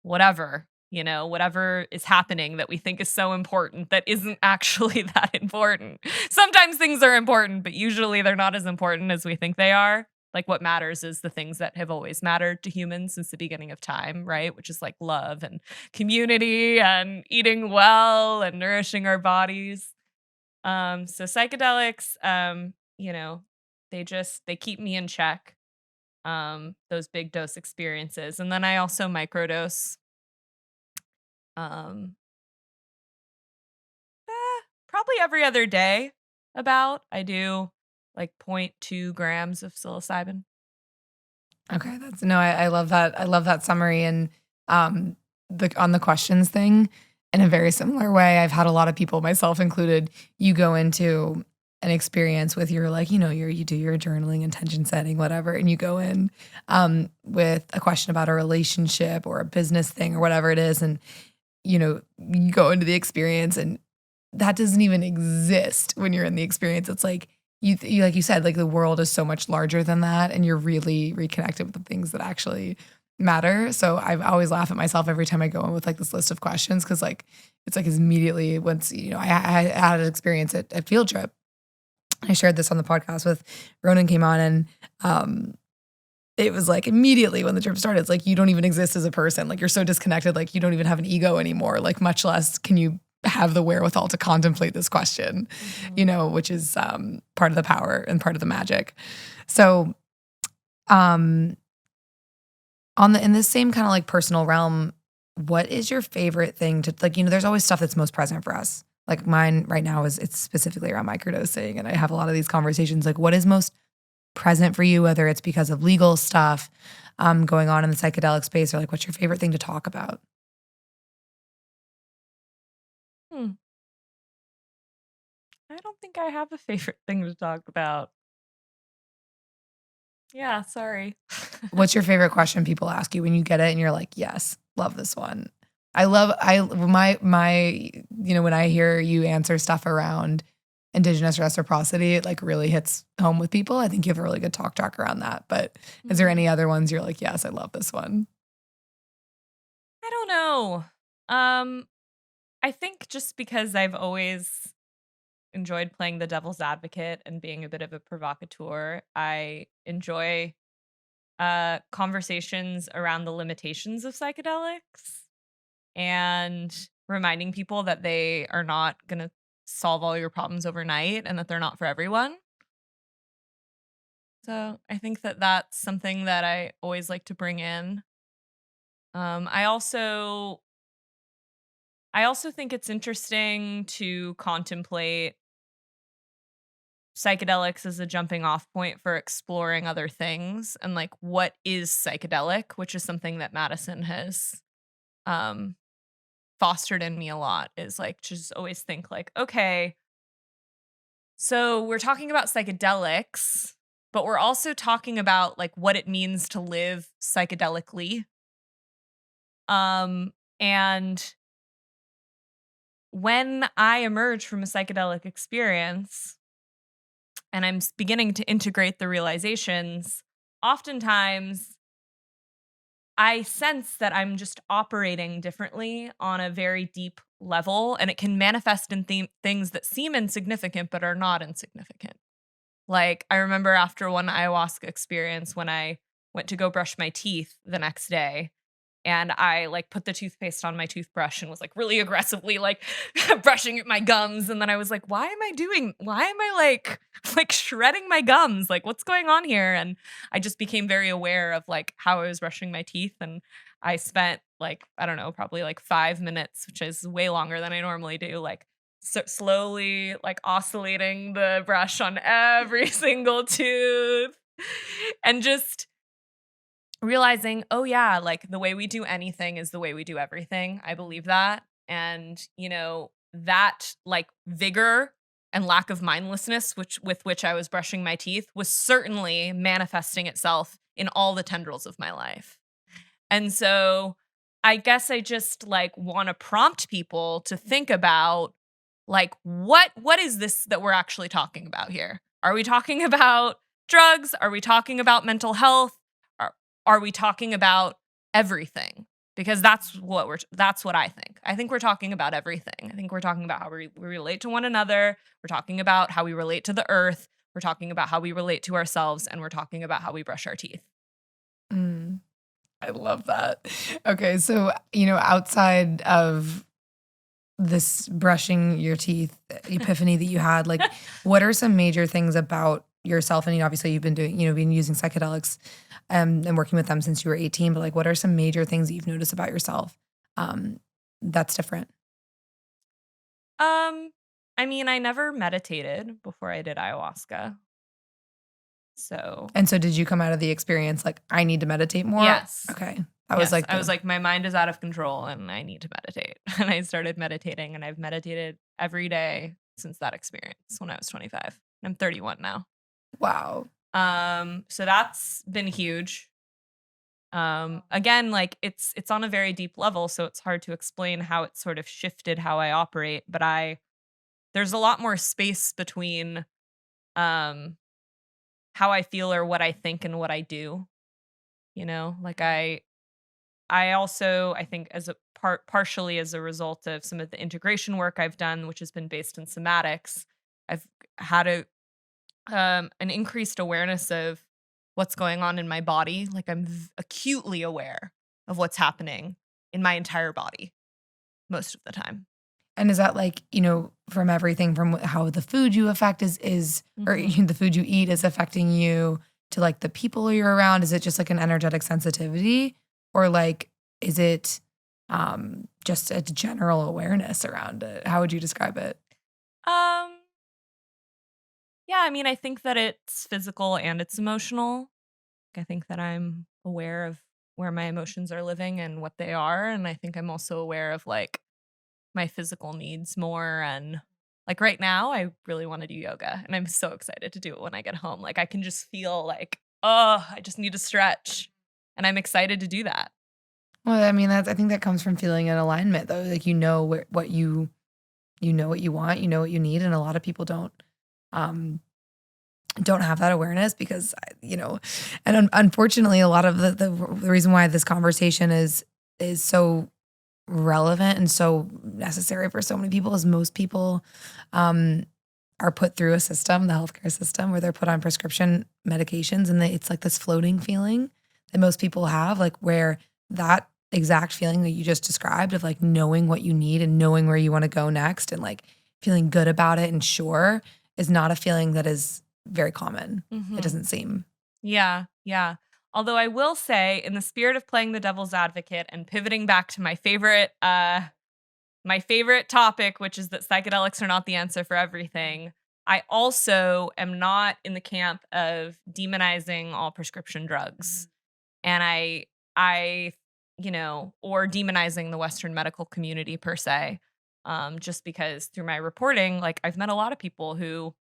whatever, whatever is happening that we think is so important that isn't actually that important. Sometimes things are important, but usually they're not as important as we think they are. Like what matters is the things that have always mattered to humans since the beginning of time, right? Which is like love and community and eating well and nourishing our bodies. So psychedelics, they keep me in check. Those big dose experiences. And then I also microdose. Um, Probably every other day I do like 0.2 grams of psilocybin. Okay, I love that. I love that summary. And on the questions thing, in a very similar way, I've had a lot of people, myself included, you go into an experience with your you do your journaling, intention setting, whatever, and you go in with a question about a relationship or a business thing or whatever it is, and you go into the experience and that doesn't even exist when you're in the experience. It's like you like you said, like the world is so much larger than that, and you're really reconnected with the things that actually matter. So I always laugh at myself every time I go in with like this list of questions because like it's like immediately once I had an experience at Field Trip. I shared this on the podcast with Ronan came on, and it was like immediately when the trip started, it's like you don't even exist as a person. Like you're so disconnected, like you don't even have an ego anymore. Like much less can you have the wherewithal to contemplate this question, which is part of the power and part of the magic. So in this same kind of like personal realm, what is your favorite thing to like, there's always stuff that's most present for us. Like mine right now it's specifically around microdosing. And I have a lot of these conversations, like what is most present for you, whether it's because of legal stuff going on in the psychedelic space or like what's your favorite thing to talk about? I don't think I have a favorite thing to talk about. Yeah, sorry. What's your favorite question people ask you when you get it and you're like, yes, love this one. When I hear you answer stuff around indigenous reciprocity, it like really hits home with people. I think you have a really good talk around that. But is there any other ones you're like, yes, I love this one? I don't know. I think just because I've always enjoyed playing the devil's advocate and being a bit of a provocateur, I enjoy conversations around the limitations of psychedelics and reminding people that they are not going to solve all your problems overnight and that they're not for everyone. So I think that that's something that I always like to bring in. I also think it's interesting to contemplate psychedelics as a jumping off point for exploring other things and like what is psychedelic, which is something that Madison has fostered in me a lot, is like just always think like, okay, so we're talking about psychedelics, but we're also talking about like what it means to live psychedelically. And when I emerge from a psychedelic experience and I'm beginning to integrate the realizations, oftentimes I sense that I'm just operating differently on a very deep level, and it can manifest in things that seem insignificant but are not insignificant. Like I remember after one ayahuasca experience when I went to go brush my teeth the next day, and I like put the toothpaste on my toothbrush and was like really aggressively like brushing at my gums. And then I was like, why am I like shredding my gums? Like what's going on here? And I just became very aware of like how I was brushing my teeth. And I spent like, I don't know, probably like 5 minutes, which is way longer than I normally do, like slowly like oscillating the brush on every single tooth and just realizing, oh yeah, like the way we do anything is the way we do everything. I believe that. And, that like vigor and lack of mindlessness, with which I was brushing my teeth, was certainly manifesting itself in all the tendrils of my life. And so I guess I just like want to prompt people to think about like, what is this that we're actually talking about here? Are we talking about drugs? Are we talking about mental health? Are we talking about everything? because that's what I think. I think we're talking about everything. I think we're talking about how we relate to one another. We're talking about how we relate to the earth. We're talking about how we relate to ourselves, and we're talking about how we brush our teeth. I love that. Okay, so, outside of this brushing your teeth epiphany that you had, like, what are some major things about yourself? And obviously you've been doing, been using psychedelics and working with them since you were 18, but like, what are some major things that you've noticed about yourself that's different? I mean, I never meditated before I did ayahuasca. So, And so did you come out of the experience like, I need to meditate more? yes. Okay. I was like, my mind is out of control and I need to meditate. And I started meditating, and I've meditated every day since that experience when I was 25. I'm 31 now. Wow. So that's been huge. Again, like it's on a very deep level, so it's hard to explain how it sort of shifted how I operate, but there's a lot more space between how I feel or what I think and what I do. Like I also, I think as a partially as a result of some of the integration work I've done, which has been based in somatics, I've had an increased awareness of what's going on in my body. Like I'm acutely aware of what's happening in my entire body most of the time. And is that like, from everything from how the food you affect or the food you eat is affecting you to like the people you're around? Is it just like an energetic sensitivity, or like, is it just a general awareness around it? How would you describe it? Yeah, I mean, I think that it's physical and it's emotional. I think that I'm aware of where my emotions are living and what they are. And I think I'm also aware of like my physical needs more. And like right now, I really want to do yoga, and I'm so excited to do it when I get home. Like I can just feel like, oh, I just need to stretch. And I'm excited to do that. Well, I mean, I think that comes from feeling in alignment, though. Like what you want, what you need, and a lot of people don't have that awareness because and unfortunately, a lot of the reason why this conversation is so relevant and so necessary for so many people is most people are put through a system, the healthcare system, where they're put on prescription medications, and it's like this floating feeling that most people have, like where that exact feeling that you just described of like knowing what you need and knowing where you want to go next and like feeling good about it and sure is not a feeling that is very common. Mm-hmm. It doesn't seem. Yeah. Although I will say, in the spirit of playing the devil's advocate and pivoting back to my favorite topic, which is that psychedelics are not the answer for everything, I also am not in the camp of demonizing all prescription drugs. And I or demonizing the Western medical community per se, just because through my reporting, like I've met a lot of people who,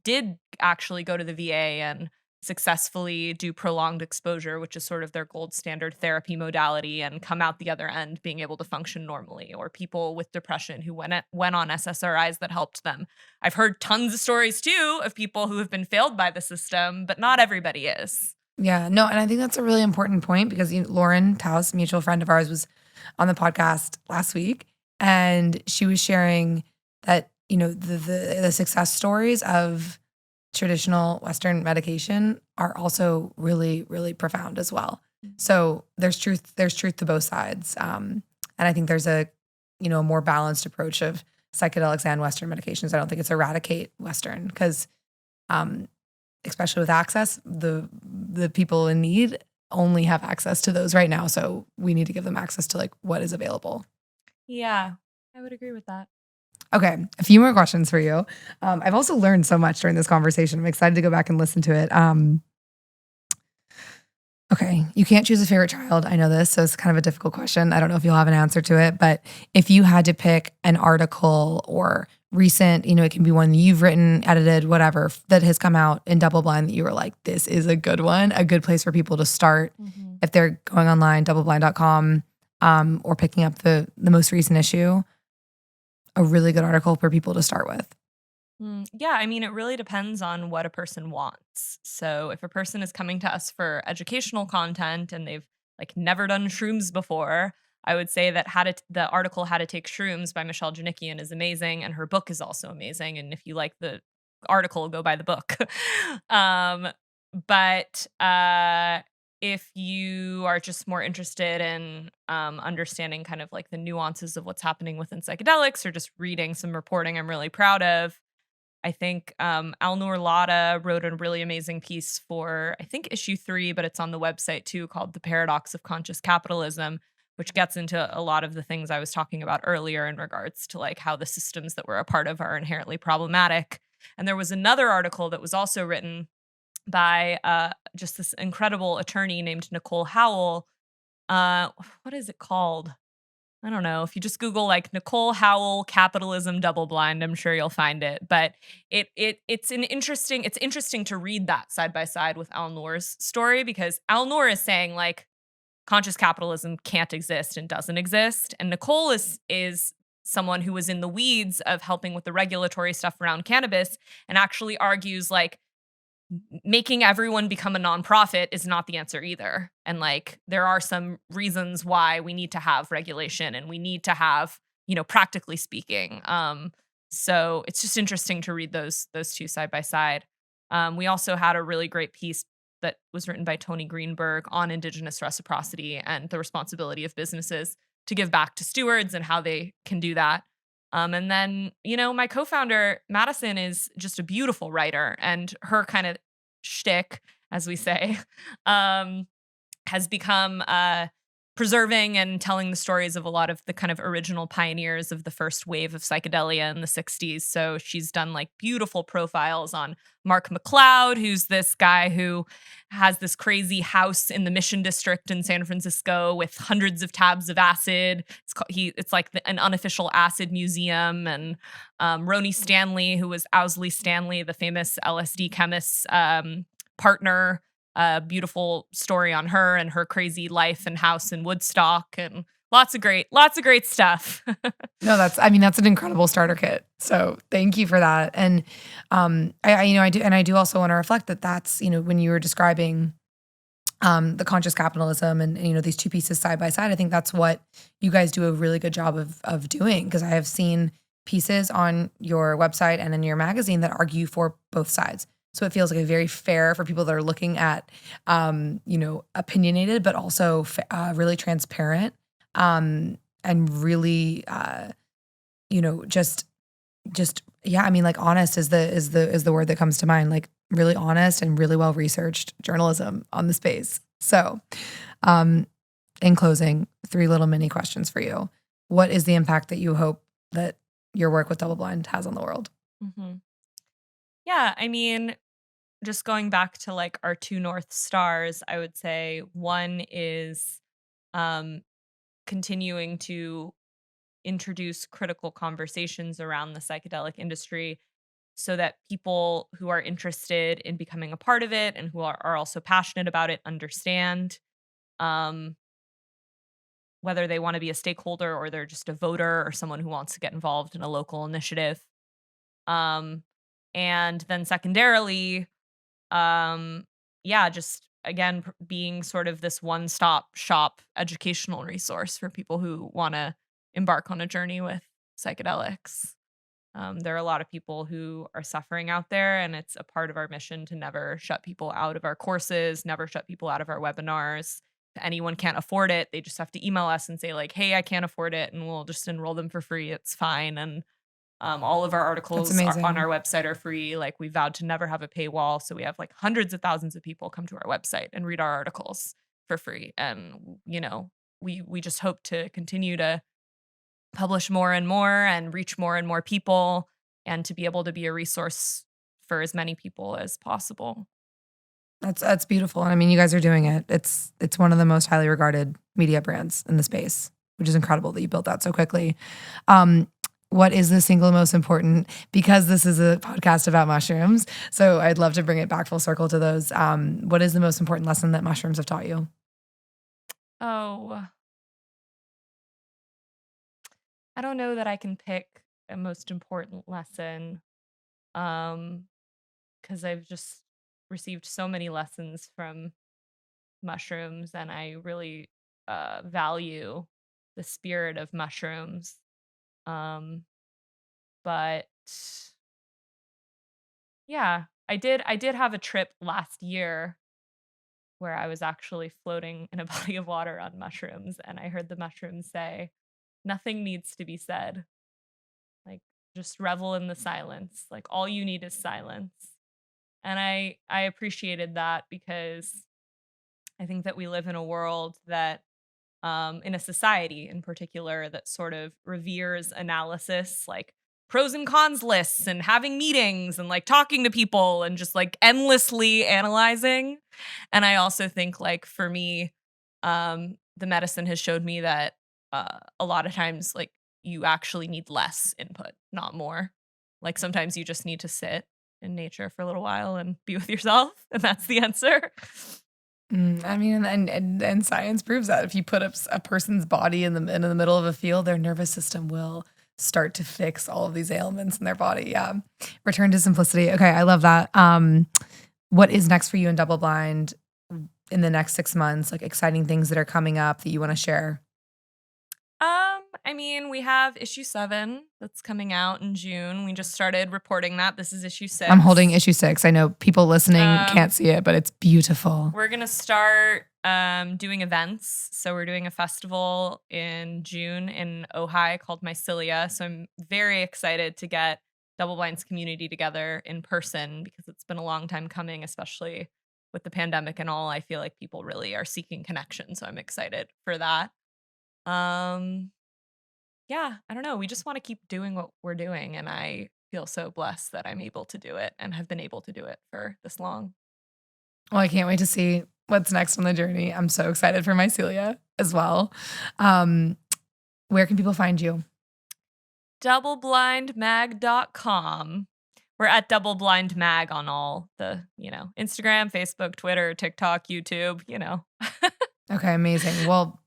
did actually go to the VA and successfully do prolonged exposure, which is sort of their gold standard therapy modality, and come out the other end being able to function normally, or people with depression who went on SSRIs that helped them. I've heard tons of stories too of people who have been failed by the system, but not everybody is. Yeah, no, and I think that's a really important point because Lauren Taus, a mutual friend of ours, was on the podcast last week, and she was sharing that the success stories of traditional Western medication are also really, really profound as well. So there's truth to both sides, and I think there's a more balanced approach of psychedelics and Western medications. I don't think it's eradicate Western because especially with access, the people in need only have access to those right now. So we need to give them access to like what is available. Yeah, I would agree with that. Okay, a few more questions for you. I've also learned so much during this conversation. I'm excited to go back and listen to it. Okay, you can't choose a favorite child. I know this, so it's kind of a difficult question. I don't know if you'll have an answer to it, but if you had to pick an article or recent, it can be one you've written, edited, whatever, that has come out in DoubleBlind that you were like, this is a good one, a good place for people to start if they're going online, doubleblind.com, or picking up the most recent issue, a really good article for people to start with. Yeah, I mean, it really depends on what a person wants. So if a person is coming to us for educational content and they've like never done shrooms before, I would say that the article How to Take Shrooms by Michelle Janikian is amazing, and her book is also amazing. And if you like the article, go buy the book. um, but if you are just more interested in understanding kind of like the nuances of what's happening within psychedelics, or just reading some reporting I'm really proud of, I think Alnur Lada wrote a really amazing piece for, I think, issue 3, but it's on the website too, called The Paradox of Conscious Capitalism, which gets into a lot of the things I was talking about earlier in regards to like how the systems that we're a part of are inherently problematic. And there was another article that was also written by just this incredible attorney named Nicole Howell. What is it called? I don't know. If you just Google like Nicole Howell capitalism double blind, I'm sure you'll find it. But it's interesting to read that side by side with Al Noor's story, because Al Noor is saying like conscious capitalism can't exist and doesn't exist, and Nicole is someone who was in the weeds of helping with the regulatory stuff around cannabis, and actually argues like making everyone become a nonprofit is not the answer either. And like there are some reasons why we need to have regulation, and we need to have, practically speaking. So it's just interesting to read those two side by side. We also had a really great piece that was written by Tony Greenberg on indigenous reciprocity and the responsibility of businesses to give back to stewards and how they can do that. And then, my co-founder, Madison, is just a beautiful writer, and her kind of shtick, as we say, has become preserving and telling the stories of a lot of the kind of original pioneers of the first wave of psychedelia in the 60s. So she's done like beautiful profiles on Mark McLeod, who's this guy who has this crazy house in the Mission District in San Francisco with hundreds of tabs of acid. It's like an unofficial acid museum. And Roni Stanley, who was Owsley Stanley, the famous LSD chemist's partner. A beautiful story on her and her crazy life and house in Woodstock, and lots of great stuff. No, that's an incredible starter kit. So thank you for that. And I do also want to reflect that that's, when you were describing the conscious capitalism and these two pieces side by side, I think that's what you guys do a really good job of doing, because I have seen pieces on your website and in your magazine that argue for both sides. So it feels like a very fair for people that are looking at, opinionated, but also really transparent, and really, like honest is the word that comes to mind. Like really honest and really well researched journalism on the space. So, in closing, 3 little mini questions for you. What is the impact that you hope that your work with DoubleBlind has on the world? Mm-hmm. Yeah, just going back to like our 2 North Stars, I would say one is continuing to introduce critical conversations around the psychedelic industry, so that people who are interested in becoming a part of it and who are also passionate about it understand whether they want to be a stakeholder or they're just a voter or someone who wants to get involved in a local initiative. And then secondarily, just again, being sort of this one-stop shop educational resource for people who want to embark on a journey with psychedelics. There are a lot of people who are suffering out there, and it's a part of our mission to never shut people out of our courses, never shut people out of our webinars. If anyone can't afford it, they just have to email us and say like, hey, I can't afford it, and we'll just enroll them for free. It's fine. And all of our articles on our website are free. Like we vowed to never have a paywall. So we have like hundreds of thousands of people come to our website and read our articles for free. And, we just hope to continue to publish more and more and reach more and more people, and to be able to be a resource for as many people as possible. That's beautiful. And you guys are doing it. It's one of the most highly regarded media brands in the space, which is incredible that you built that so quickly. What is the single most important, because this is a podcast about mushrooms, so I'd love to bring it back full circle to those. What is the most important lesson that mushrooms have taught you? Oh, I don't know that I can pick a most important lesson, because I've just received so many lessons from mushrooms, and I really value the spirit of mushrooms. But yeah, I did have a trip last year where I was actually floating in a body of water on mushrooms, and I heard the mushrooms say, "Nothing needs to be said. Like, just revel in the silence. Like, all you need is silence." And I appreciated that, because I think that we live in a world that, in a society in particular, that sort of reveres analysis, like pros and cons lists and having meetings and like talking to people and just like endlessly analyzing. And I also think, like, for me, the medicine has showed me that a lot of times, like, you actually need less input, not more. Like, sometimes you just need to sit in nature for a little while and be with yourself, and that's the answer. I mean, and science proves that if you put up a person's body in the middle of a field, their nervous system will start to fix all of these ailments in their body. Yeah. Return to simplicity. Okay, I love that. What is next for you in DoubleBlind in the next 6 months? Like, exciting things that are coming up that you want to share? I mean, we have issue 7 that's coming out in June. We just started reporting that. This is issue 6. I'm holding issue 6. I know people listening can't see it, but it's beautiful. We're going to start doing events. So we're doing a festival in June in Ojai called Mycelia. So I'm very excited to get DoubleBlind's community together in person, because it's been a long time coming, especially with the pandemic and all. I feel like people really are seeking connection. So I'm excited for that. Yeah, I don't know. We just want to keep doing what we're doing, and I feel so blessed that I'm able to do it and have been able to do it for this long. Well, I can't wait to see what's next on the journey. I'm so excited for Mycelia as well. Where can people find you? DoubleBlindMag.com. We're at DoubleBlindMag on all the, Instagram, Facebook, Twitter, TikTok, YouTube, Okay, amazing. Well,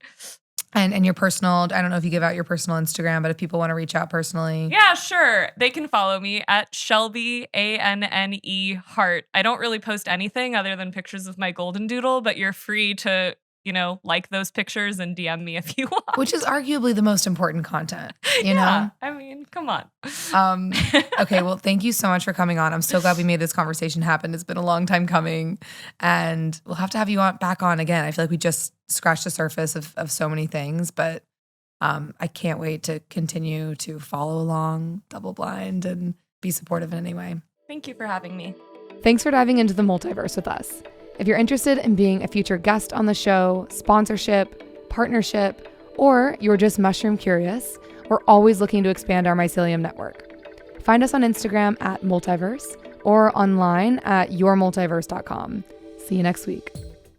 and your personal, I don't know if you give out your personal Instagram, but if people want to reach out personally. Yeah, sure. They can follow me at Shelby, ANNE Hart. I don't really post anything other than pictures of my golden doodle, but you're free to, like those pictures and DM me if you want. Which is arguably the most important content, you yeah, know? I mean, come on. Okay, well, thank you so much for coming on. I'm so glad we made this conversation happen. It's been a long time coming, and we'll have to have you back on again. I feel like we just scratched the surface of so many things, but I can't wait to continue to follow along DoubleBlind and be supportive in any way. Thank you for having me. Thanks for diving into the multiverse with us. If you're interested in being a future guest on the show, sponsorship, partnership, or you're just mushroom curious, we're always looking to expand our mycelium network. Find us on Instagram at Multiverse or online at yourmultiverse.com. See you next week.